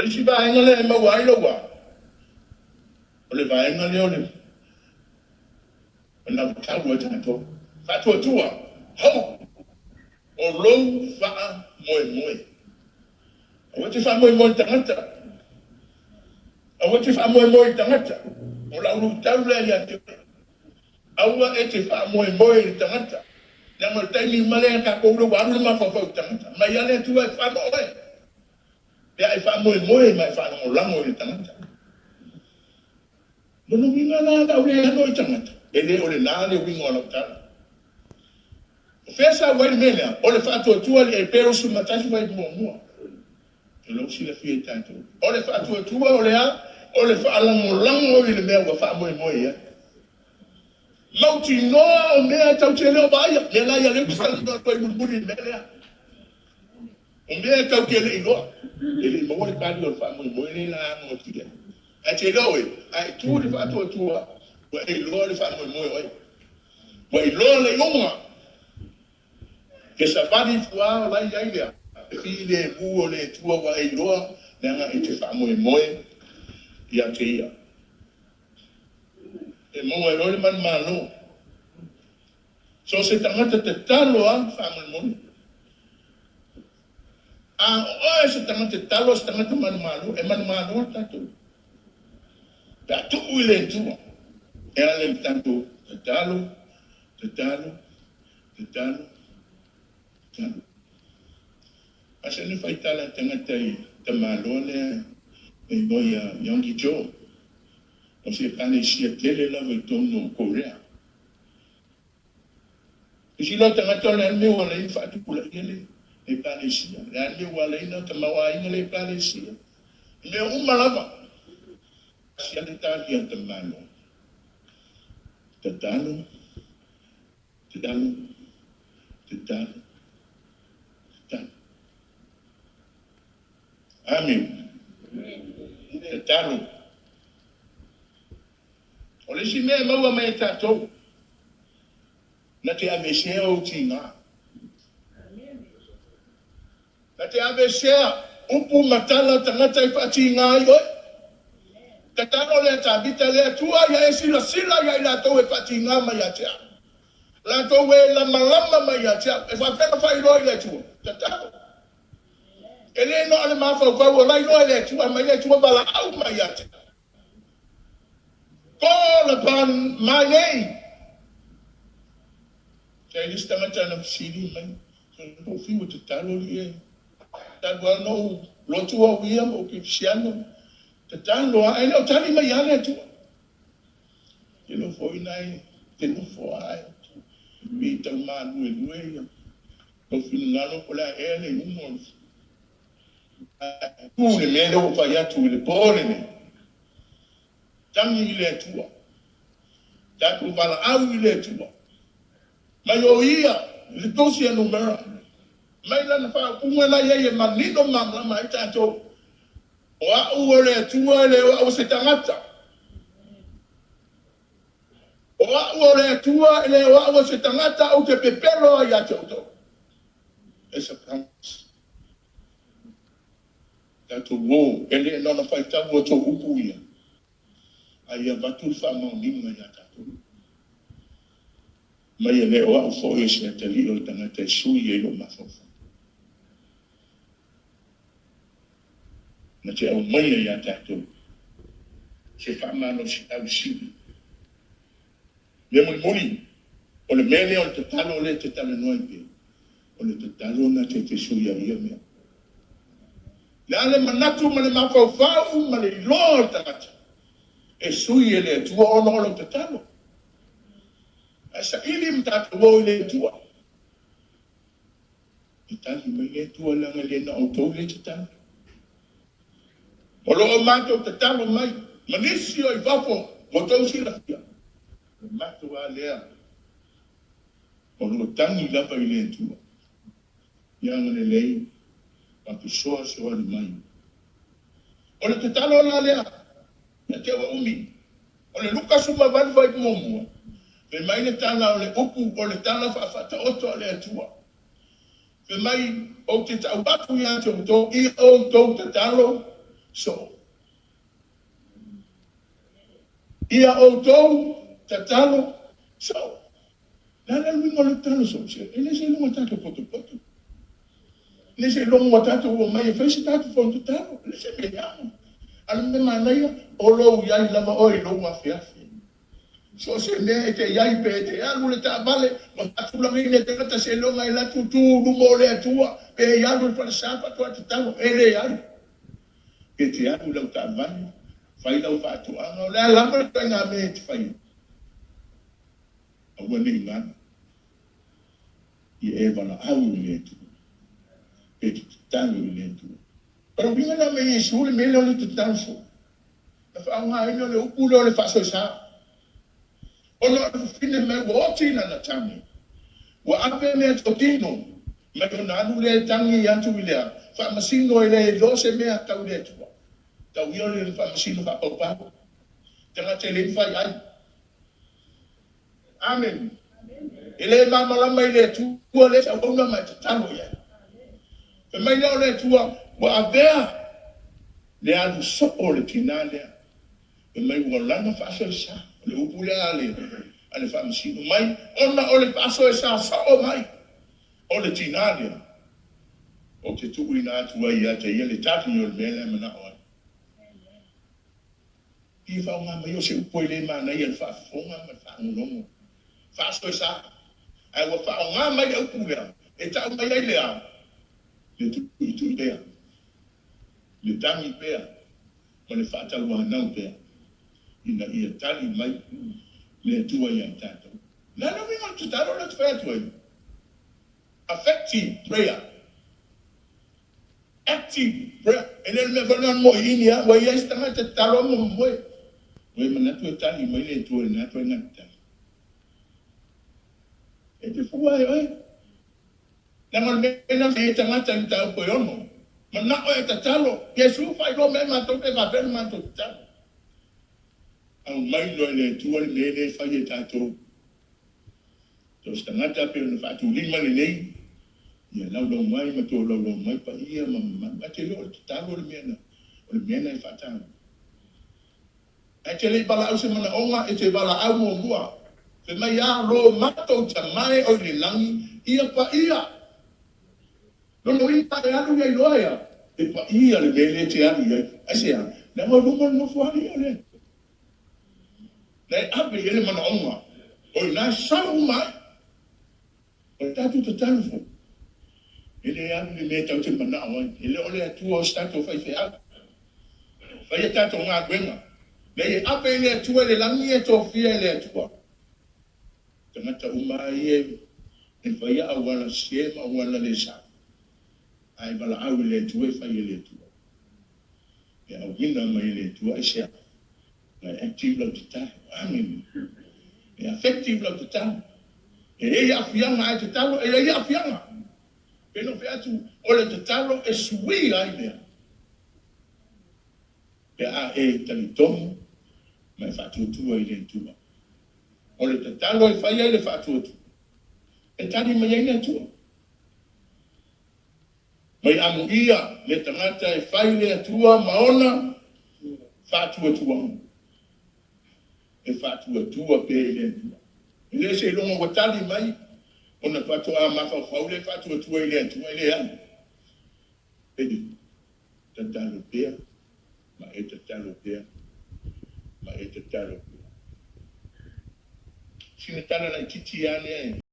Polisi ba ngale ma wa ilo wa. Ole ba ngale ole. Na tawa tanto. Faatuatua. Ho. O lo fa moi. Awati fa moi tangata. Awati fa moi tangata. Ola lu taula ya te. Aua ete fa moi tangata. Yang tani male ka ko lo wa lu ma fa tangata. Ma ya le tu fa moi. Ya fa moi ma fa no lango tangata. Mono minga na da ule no tangata. Ele ole na le wingo na tangata. Fesa wai mena, ole faatuatua le pero su matasi wai mua. Ele usi la fie tanto. Ole faatuatua ole faalango ile mea wa fa moi ya. Mauti noa o mea tau te leo baia, mea la ya leo kusali doa toi mulmuli mea. O mea tau ke le iloa. Ele mo ole kadi ole fa moi le la mo tike. A te leo ai tu le faatuatua, wa iloa le fa moi oi. Wa iloa le yonga. Que ça va dire toi là il y a puis les bouts les toi va et là n'a été fameux moi il y a et moi le man malo so c'est un autre Tatalo fameux moi ah c'est un autre Tatalo c'est un autre man malo et man malo tanto da tout il est tout et en même temps Tatalo Asa ni faitala tangata I tamalone e noia yongi jo. O se kane sia tele la tono Korea. Isi lo tangata le me wala I fatu kula gele e kane sia. Le me wala ina tamawa ina le kane sia. Me umalava. Sia le tagi tamalo. Tatalo. Amin. Tatalo. Ole si me maua mai tatou. Na te avesea o tinga. Na te avesea upu matala tangata I patinga I oi. Tatalo le tabita le atua ya e sila ya I la tau e patinga mai atea. La tau e la malama mai atea. E whawhena whai roi le tua. Tatalo. Ele no ale mafa kwa lai no ele tua mai le tua bala au mai atea. Call upon my name. Kaya lista mata na sili man. So fi wo Tatalo ye. Tagwa no lotu wa wia mo kipsiano. Tatalo ai no tani mai ale tu. Ilo foi nai tenu foi. Mi tama nue. O fin ngalo kola ele umo. Tu le melo fa ya tu le pone. Tangi ile tua. Tatu bala au ile tua. Mayoia, le dosi ya numera. Mai lana fa kumwela yeye manino mamla mai tato. Wa uole tua le wa se tangata. Wa uole tua le wa se tangata o te pepero ya toto. Esa promise. Tato wo ele nona fa tawo to upuya. Aya batul fa mo ninga ya tato. Mai le o fo e se te li o tanga te sui e o mafofa. Na te au mai ya tato. Se Faamalosi au si. Le muli. O le mele o te talo le te talo noi pe. O le te talo na te sui a ia mea. Le ale manatu ma le mafau ma le lo tangata. E sui e le tua ono lo te talo. Asa ili mtata wo le tua. Itali mai le tua langa le na auto le tata. Olo o mato te talo mai. Manisi o I vapo. Moto si la fia. Mato a lea. Olo tangi lapa I le tua. Yang le lei. Papu soa le mai. Olo te talo la lea. Na te wa umi. Olo luka suma van vai momua. Pe mai le tala o le upu o le tala faafeagaiga le atua. Pe mai o te taubatu ia te oto I o tau Tatalo So, ia outou, tatalo, so, nana luinga le talo so, ele se lunga tato poto. Le se lunga tato o mai fesi tato fontu talo, le se me yama. Ala me manaya, o lo yai lama o i lunga fiafi. So se me te yai pe te alu le ta vale, mo tatu la mine te kata se lunga i la tutu, lumo le atua, pe yalu para sapa tua tatalo, ele yai. Ke te alu lau ta vale. Fai lau faatuanga, le lama te ngā me te fai. Aua ni ngana, i wana au i le tu, e te tango i le tu. Pero winga na me i suri me leo le te tanso. Na whaunga ino le upu leo le whaso sa. Ono a whine me wa tina na tangi. Wa ape me to tino, me o nanu le tangi i antu i lea. Wha masino i le lose mea tau le tua. Tau i ole le wha masino wha paupau. Tanga te le whai ai. Amen. Ele mama lama i le tua le sa wana mai te talo ia. Pe mai leo le tua wa avea le anu sopo le tina lea. Pe mai ua lana whaso e sa. Le upu lea ale whamasino mai. Ona o le whaso e sa o mai. O le tina lea. O te tuku ina atua ia te ia le tatu i o le mele mana oa. I whaunga mai o se upo i le mana ia le whaafonga ma whaangonongo. Whaaso e sa. Ai wa whaunga mai au pulea. E tau mai ai lea. Le tuku lea. Le tangi pea. O le whaatalu hanau pea. Ina ia tali mai. Le tua ia tātou. Nana winga tu taro le whaatua i. Effective prayer. Active prayer. E le me whanan mo inia. Wa ia istanga te taro mo moe. Wa ima natu e tali mai le tua le natu e ngata. E te fua e oi. Nanga mena me tangata ni tau po yono. Ma na o e tatalo. Yesu fai lo me mato te vavel mato tatalo. Au mai lo le tua le le fai e tato. Tos tangata pe no fatu lima le nei. Ia lau lo mai ma to lau mai pa ia ma te lo tatalo le mena. O le mena e fatalo. E te le bala au se mana onga e te bala au mo mua. Fe mai a lo mato tamai o le langi ia pa ia. No ita e alu ia loia. E pa ia le mele te alu ia. Asea, na mo no fuari ole. Na ape ele mana onga. O na sau mai. O tatu te tanfo. Ele alu le me tau te mana o. Ele ole atua o stato fai FEAU. Fai tato ngā gwenga. Na e ape ele atua le langi e to fia ele atua. Tangata umai e fai AUAUNA siema AUAUNA le sa. Ai bala au le tua fai le tua. E au wina mai le tua e sea. Na active lau te tae. Amen. E effective lau te tae. E e afianga ai te talo, e e afianga. Peno fe atu, o le te talo e sui ai mea. Pe a e talitomu, mai faatuatua i le tua. O le te talo e fai ai le faatuatua. E tani mai ai le tua. Mai amu ia, le tangata e fai le atua maona, faatuatua. E faatuatua pe le atua. E le se longa watali mai, ona fatua mafa faule faatuatua i le atua i le anu. E di, tatalo pea, ma e tatalo pea, ma e tatalo pea. Sine tala na kiti ane